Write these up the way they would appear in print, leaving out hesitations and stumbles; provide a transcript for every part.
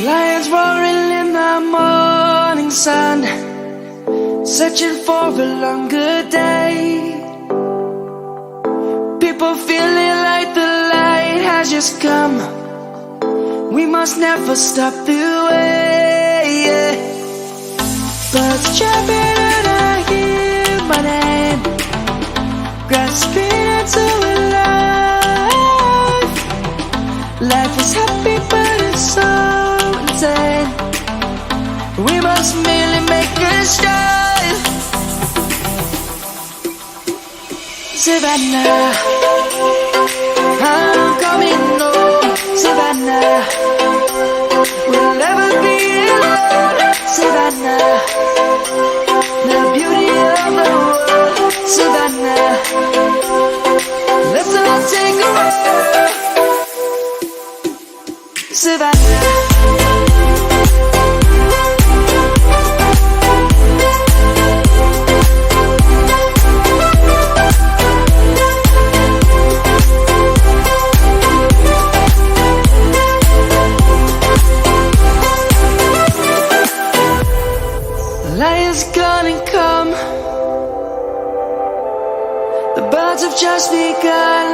Lions roaring in the morning sun, searching for a longer day. People feeling like the light has just come. We must never stop the way. Birds chirping and I hear my name, grasping into a life. Life is happy but it's so insane. We must merely make a start. Savannah, I'm coming home. Savannah, we'll never be alone. Savannah, the beauty of the world. Savannah, let's all take a ride. Savannah. Light is gonna come. The birds have just begun.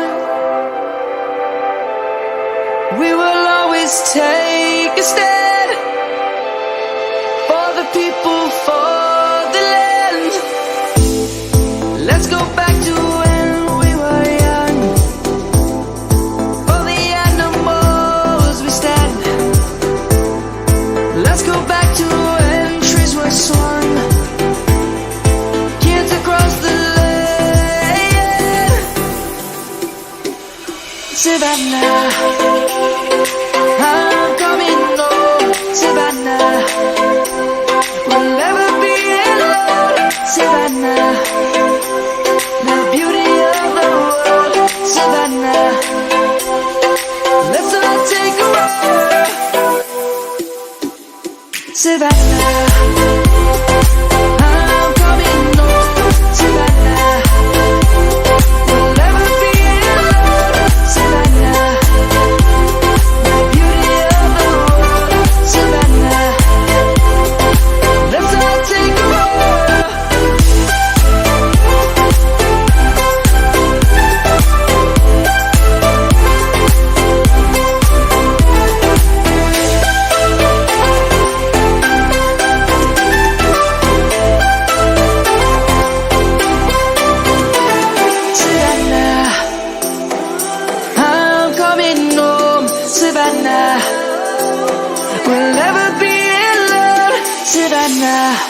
We will always take a stand for the people, for the land. Let's go back to when we were young. For the animals we stand. Let's go back to when trees were swung. Kids across the land. Savannah, I'm coming home. Savannah, we'll never be alone. Savannah, the beauty of the world. Savannah, let's all take a ride. Savannah, I'm coming home. Savannah, we'll never be alone. Savannah, the beauty of the world. Savannah, let's all take a ride. Savannah, I'm coming home. Savannah, we'll never be alone. Savannah.